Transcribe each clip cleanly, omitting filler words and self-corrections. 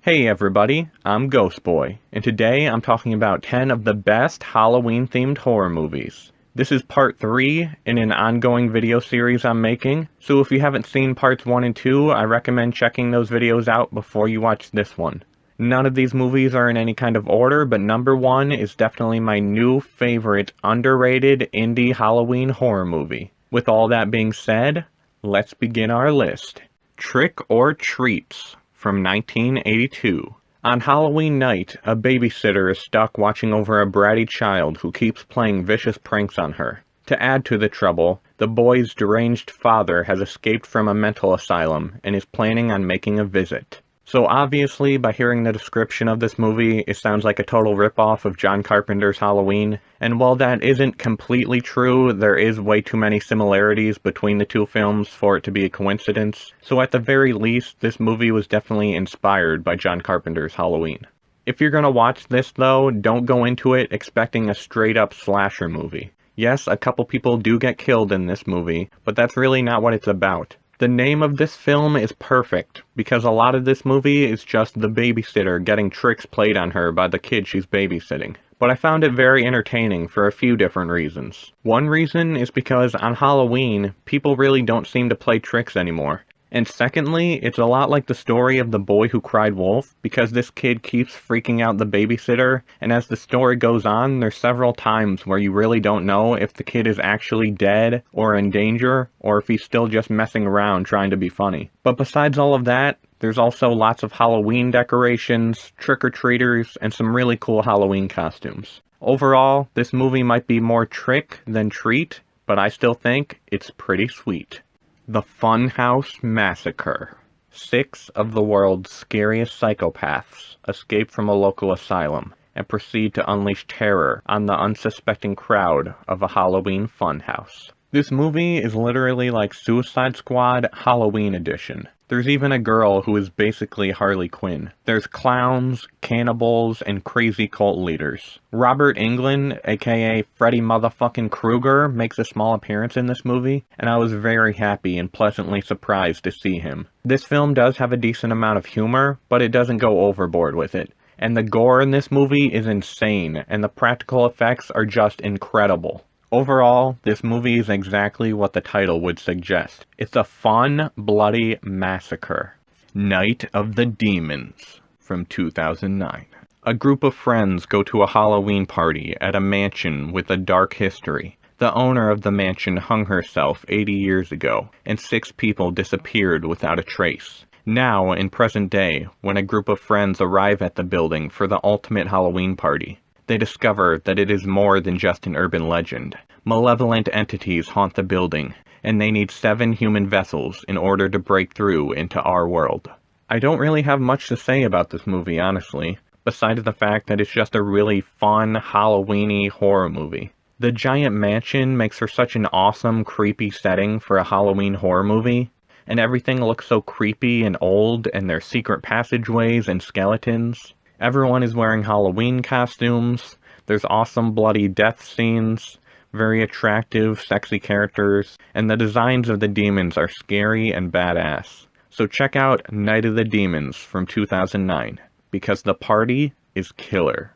Hey everybody, I'm Ghost Boy, and today I'm talking about 10 of the best Halloween-themed horror movies. This is part 3 in an ongoing video series I'm making, so if you haven't seen parts 1 and 2, I recommend checking those videos out before you watch this one. None of these movies are in any kind of order, but number 1 is definitely my new favorite underrated indie Halloween horror movie. With all that being said, let's begin our list. Trick or Treats from 1982. On Halloween night, a babysitter is stuck watching over a bratty child who keeps playing vicious pranks on her. To add to the trouble, the boy's deranged father has escaped from a mental asylum and is planning on making a visit. So obviously, by hearing the description of this movie, it sounds like a total ripoff of John Carpenter's Halloween, and while that isn't completely true, there is way too many similarities between the two films for it to be a coincidence, so at the very least, this movie was definitely inspired by John Carpenter's Halloween. If you're gonna watch this though, don't go into it expecting a straight-up slasher movie. Yes, a couple people do get killed in this movie, but that's really not what it's about. The name of this film is perfect, because a lot of this movie is just the babysitter getting tricks played on her by the kid she's babysitting. But I found it very entertaining for a few different reasons. One reason is because on Halloween, people really don't seem to play tricks anymore. And secondly, it's a lot like the story of The Boy Who Cried Wolf, because this kid keeps freaking out the babysitter, and as the story goes on, there's several times where you really don't know if the kid is actually dead, or in danger, or if he's still just messing around trying to be funny. But besides all of that, there's also lots of Halloween decorations, trick-or-treaters, and some really cool Halloween costumes. Overall, this movie might be more trick than treat, but I still think it's pretty sweet. The Funhouse Massacre. 6 of the world's scariest psychopaths escape from a local asylum and proceed to unleash terror on the unsuspecting crowd of a Halloween funhouse. This movie is literally like Suicide Squad Halloween edition. There's even a girl who is basically Harley Quinn. There's clowns, cannibals, and crazy cult leaders. Robert Englund, aka Freddy motherfucking Krueger, makes a small appearance in this movie, and I was very happy and pleasantly surprised to see him. This film does have a decent amount of humor, but it doesn't go overboard with it. And the gore in this movie is insane, and the practical effects are just incredible. Overall, this movie is exactly what the title would suggest. It's a fun, bloody massacre. Night of the Demons from 2009. A group of friends go to a Halloween party at a mansion with a dark history. The owner of the mansion hung herself 80 years ago, and 6 people disappeared without a trace. Now, in present day, when a group of friends arrive at the building for the ultimate Halloween party, they discover that it is more than just an urban legend. Malevolent entities haunt the building, and they need 7 human vessels in order to break through into our world. I don't really have much to say about this movie, honestly, besides the fact that it's just a really fun, Halloween-y horror movie. The giant mansion makes for such an awesome, creepy setting for a Halloween horror movie, and everything looks so creepy and old, and there's secret passageways and skeletons. Everyone is wearing Halloween costumes, there's awesome bloody death scenes, very attractive, sexy characters, and the designs of the demons are scary and badass. So check out Night of the Demons from 2009, because the party is killer.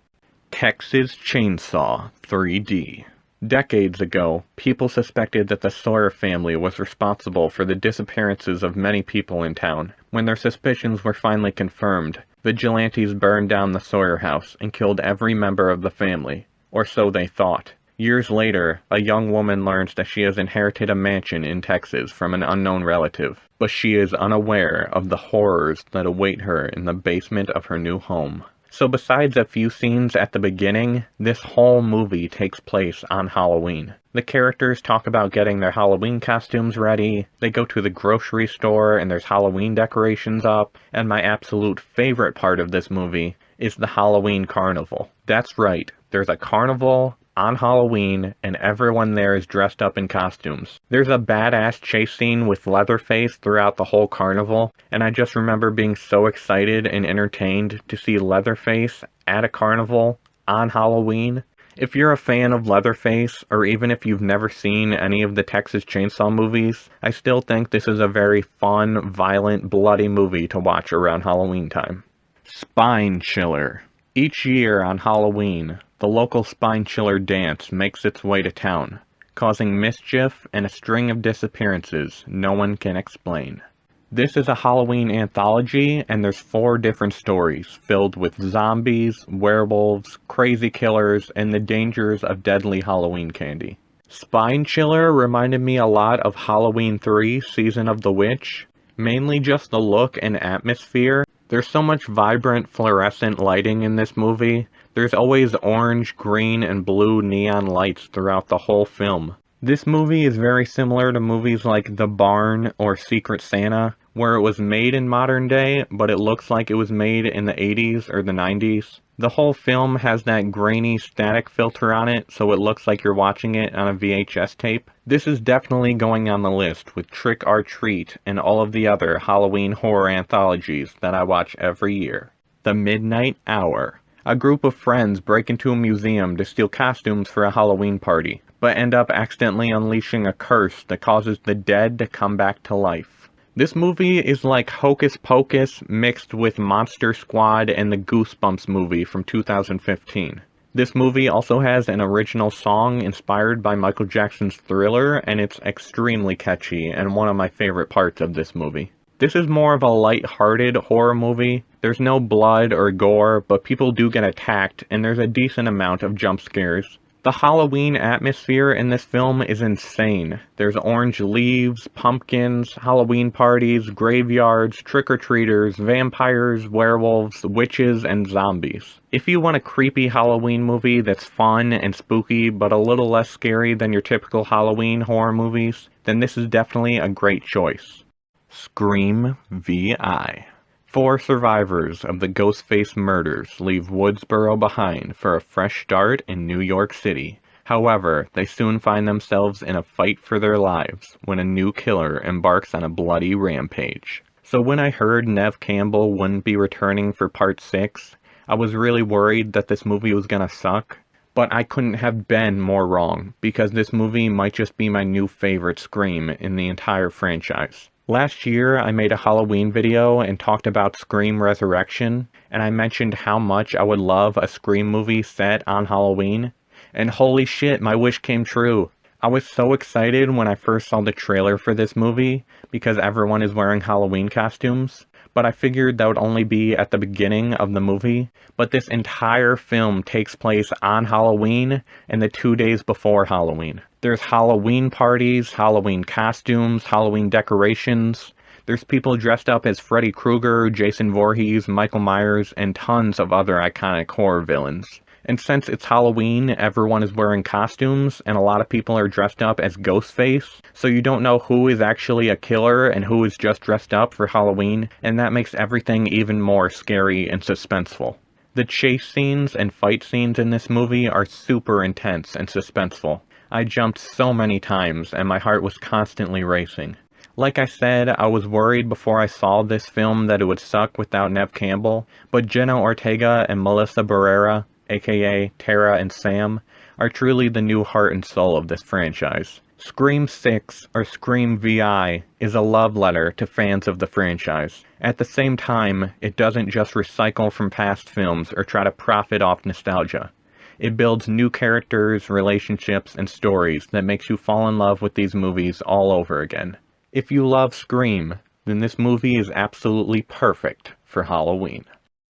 Texas Chainsaw 3D. Decades ago, people suspected that the Sawyer family was responsible for the disappearances of many people in town. When their suspicions were finally confirmed, vigilantes burned down the Sawyer house and killed every member of the family, or so they thought. Years later, a young woman learns that she has inherited a mansion in Texas from an unknown relative, but she is unaware of the horrors that await her in the basement of her new home. So besides a few scenes at the beginning, this whole movie takes place on Halloween. The characters talk about getting their Halloween costumes ready, they go to the grocery store and there's Halloween decorations up, and my absolute favorite part of this movie is the Halloween carnival. That's right, there's a carnival on Halloween, and everyone there is dressed up in costumes. There's a badass chase scene with Leatherface throughout the whole carnival, and I just remember being so excited and entertained to see Leatherface at a carnival on Halloween. If you're a fan of Leatherface, or even if you've never seen any of the Texas Chainsaw movies, I still think this is a very fun, violent, bloody movie to watch around Halloween time. Spine Chiller. Each year on Halloween, the local Spine Chiller dance makes its way to town, causing mischief and a string of disappearances no one can explain. This is a Halloween anthology, and there's 4 different stories filled with zombies, werewolves, crazy killers, and the dangers of deadly Halloween candy. Spine Chiller reminded me a lot of Halloween 3 Season of the Witch, mainly just the look and atmosphere. There's so much vibrant fluorescent lighting in this movie. There's always orange, green, and blue neon lights throughout the whole film. This movie is very similar to movies like The Barn or Secret Santa, where it was made in modern day, but it looks like it was made in the 80s or the 90s. The whole film has that grainy static filter on it, so it looks like you're watching it on a VHS tape. This is definitely going on the list with Trick or Treat and all of the other Halloween horror anthologies that I watch every year. The Midnight Hour. A group of friends break into a museum to steal costumes for a Halloween party, but end up accidentally unleashing a curse that causes the dead to come back to life. This movie is like Hocus Pocus mixed with Monster Squad and the Goosebumps movie from 2015. This movie also has an original song inspired by Michael Jackson's Thriller, and it's extremely catchy and one of my favorite parts of this movie. This is more of a light-hearted horror movie. There's no blood or gore, but people do get attacked, and there's a decent amount of jump scares. The Halloween atmosphere in this film is insane. There's orange leaves, pumpkins, Halloween parties, graveyards, trick-or-treaters, vampires, werewolves, witches, and zombies. If you want a creepy Halloween movie that's fun and spooky but a little less scary than your typical Halloween horror movies, then this is definitely a great choice. Scream VI. 4 survivors of the Ghostface murders leave Woodsboro behind for a fresh start in New York City. However, they soon find themselves in a fight for their lives when a new killer embarks on a bloody rampage. So when I heard Neve Campbell wouldn't be returning for part 6, I was really worried that this movie was gonna suck. But I couldn't have been more wrong, because this movie might just be my new favorite Scream in the entire franchise. Last year, I made a Halloween video and talked about Scream Resurrection, and I mentioned how much I would love a Scream movie set on Halloween, and holy shit, my wish came true. I was so excited when I first saw the trailer for this movie, because everyone is wearing Halloween costumes, but I figured that would only be at the beginning of the movie, but this entire film takes place on Halloween and the 2 days before Halloween. There's Halloween parties, Halloween costumes, Halloween decorations. There's people dressed up as Freddy Krueger, Jason Voorhees, Michael Myers, and tons of other iconic horror villains. And since it's Halloween, everyone is wearing costumes, and a lot of people are dressed up as Ghostface, so you don't know who is actually a killer and who is just dressed up for Halloween, and that makes everything even more scary and suspenseful. The chase scenes and fight scenes in this movie are super intense and suspenseful. I jumped so many times, and my heart was constantly racing. Like I said, I was worried before I saw this film that it would suck without Neve Campbell, but Jenna Ortega and Melissa Barrera, aka Tara and Sam, are truly the new heart and soul of this franchise. Scream 6, or Scream VI, is a love letter to fans of the franchise. At the same time, it doesn't just recycle from past films or try to profit off nostalgia. It builds new characters, relationships, and stories that makes you fall in love with these movies all over again. If you love Scream, then this movie is absolutely perfect for Halloween.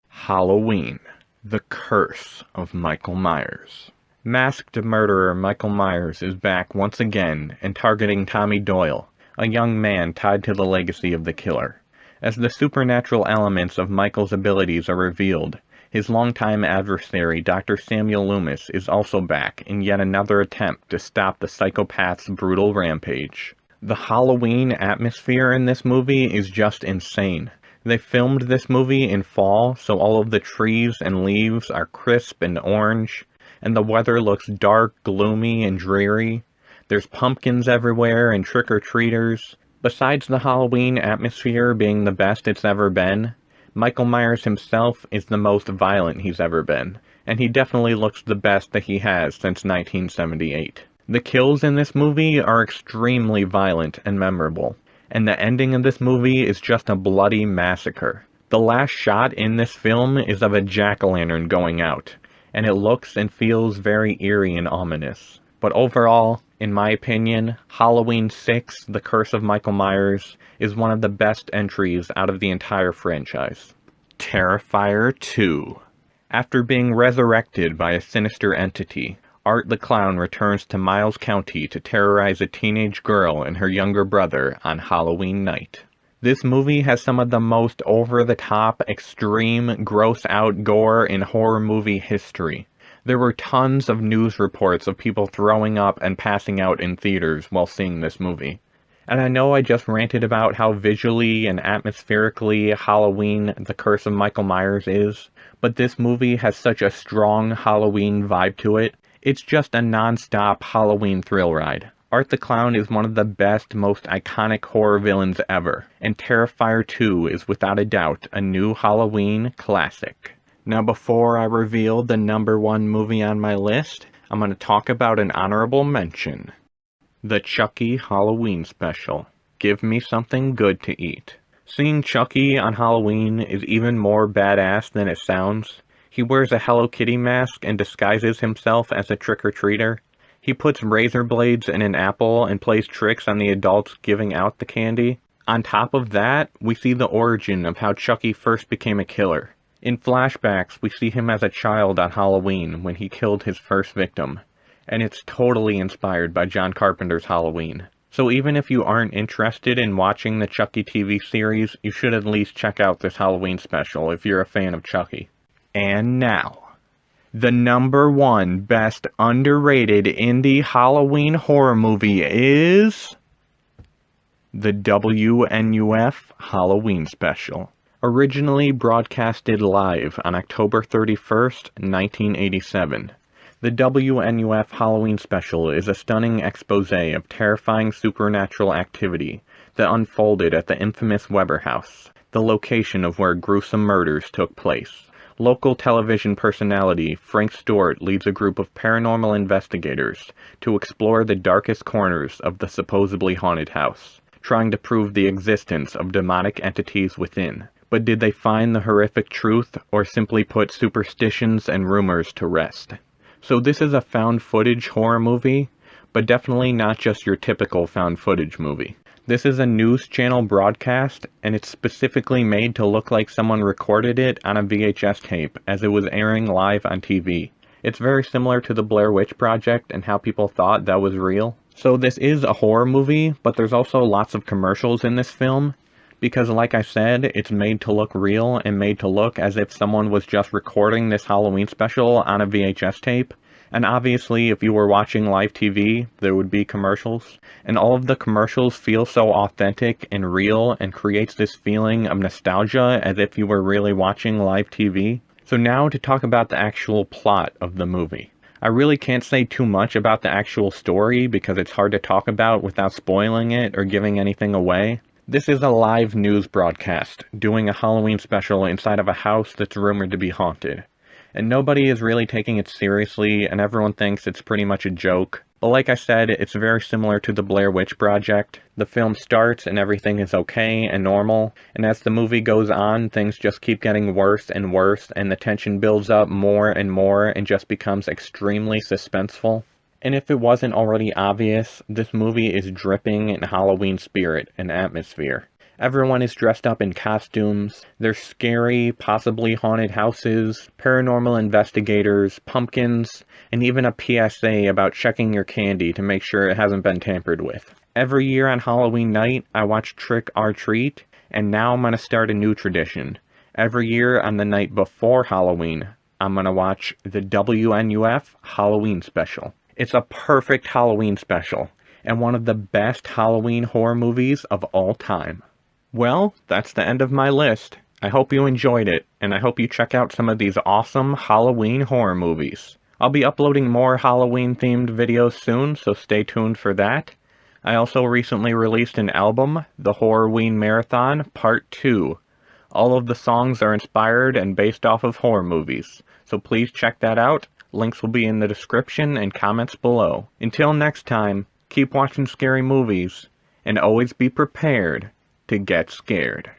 Halloween. The Curse of Michael Myers. Masked murderer Michael Myers is back once again and targeting Tommy Doyle, a young man tied to the legacy of the killer. As the supernatural elements of Michael's abilities are revealed, his longtime adversary Dr. Samuel Loomis is also back in yet another attempt to stop the psychopath's brutal rampage. The Halloween atmosphere in this movie is just insane. They filmed this movie in fall, so all of the trees and leaves are crisp and orange, and the weather looks dark, gloomy, and dreary. There's pumpkins everywhere and trick-or-treaters. Besides the Halloween atmosphere being the best it's ever been, Michael Myers himself is the most violent he's ever been, and he definitely looks the best that he has since 1978. The kills in this movie are extremely violent and memorable, and the ending of this movie is just a bloody massacre. The last shot in this film is of a jack-o'-lantern going out, and it looks and feels very eerie and ominous. But overall, in my opinion, Halloween 6: The Curse of Michael Myers is one of the best entries out of the entire franchise. Terrifier 2. After being resurrected by a sinister entity, Art the Clown returns to Miles County to terrorize a teenage girl and her younger brother on Halloween night. This movie has some of the most over-the-top, extreme, gross-out gore in horror movie history. There were tons of news reports of people throwing up and passing out in theaters while seeing this movie. And I know I just ranted about how visually and atmospherically Halloween: The Curse of Michael Myers is, but this movie has such a strong Halloween vibe to it. It's just a non-stop Halloween thrill ride. Art the Clown is one of the best, most iconic horror villains ever, and Terrifier 2 is without a doubt a new Halloween classic. Now before I reveal the number 1 movie on my list, I'm going to talk about an honorable mention. The Chucky Halloween Special. Give me something good to eat. Seeing Chucky on Halloween is even more badass than it sounds. He wears a Hello Kitty mask and disguises himself as a trick-or-treater. He puts razor blades in an apple and plays tricks on the adults giving out the candy. On top of that, we see the origin of how Chucky first became a killer. In flashbacks, we see him as a child on Halloween when he killed his first victim. And it's totally inspired by John Carpenter's Halloween. So even if you aren't interested in watching the Chucky TV series, you should at least check out this Halloween special if you're a fan of Chucky. And now, the number 1 best underrated indie Halloween horror movie is the WNUF Halloween Special. Originally broadcasted live on October 31st, 1987. The WNUF Halloween Special is a stunning exposé of terrifying supernatural activity that unfolded at the infamous Weber House, the location of where gruesome murders took place. Local television personality Frank Stewart leads a group of paranormal investigators to explore the darkest corners of the supposedly haunted house, trying to prove the existence of demonic entities within. But did they find the horrific truth, or simply put superstitions and rumors to rest? So this is a found footage horror movie, but definitely not just your typical found footage movie. This is a news channel broadcast, and it's specifically made to look like someone recorded it on a VHS tape as it was airing live on TV. It's very similar to the Blair Witch Project and how people thought that was real. So this is a horror movie, but there's also lots of commercials in this film, because like I said, it's made to look real and made to look as if someone was just recording this Halloween special on a VHS tape. And obviously, if you were watching live TV, there would be commercials. And all of the commercials feel so authentic and real and creates this feeling of nostalgia as if you were really watching live TV. So now to talk about the actual plot of the movie. I really can't say too much about the actual story because it's hard to talk about without spoiling it or giving anything away. This is a live news broadcast, doing a Halloween special inside of a house that's rumored to be haunted. And nobody is really taking it seriously, and everyone thinks it's pretty much a joke. But like I said, it's very similar to the Blair Witch Project. The film starts and everything is okay and normal, and as the movie goes on, things just keep getting worse and worse, and the tension builds up more and more and just becomes extremely suspenseful. And if it wasn't already obvious, this movie is dripping in Halloween spirit and atmosphere. Everyone is dressed up in costumes, there's scary, possibly haunted houses, paranormal investigators, pumpkins, and even a PSA about checking your candy to make sure it hasn't been tampered with. Every year on Halloween night, I watch Trick or Treat, and now I'm gonna start a new tradition. Every year on the night before Halloween, I'm gonna watch the WNUF Halloween Special. It's a perfect Halloween special, and one of the best Halloween horror movies of all time. Well, that's the end of my list. I hope you enjoyed it, and I hope you check out some of these awesome Halloween horror movies. I'll be uploading more Halloween-themed videos soon, so stay tuned for that. I also recently released an album, The Horrorween Marathon Part 2. All of the songs are inspired and based off of horror movies, so please check that out. Links will be in the description and comments below. Until next time, keep watching scary movies, and always be prepared to get scared.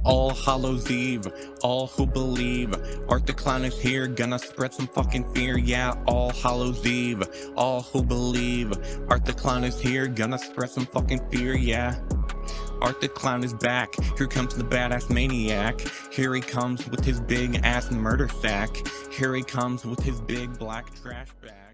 All Hallows Eve, all who believe, Art the Clown is here, gonna spread some fucking fear. Yeah, All Hallows Eve, all who believe, Art the Clown is here, gonna spread some fucking fear. Yeah, Art the Clown is back, here comes the badass maniac. Here he comes with his big ass murder sack. Here he comes with his big black trash bag.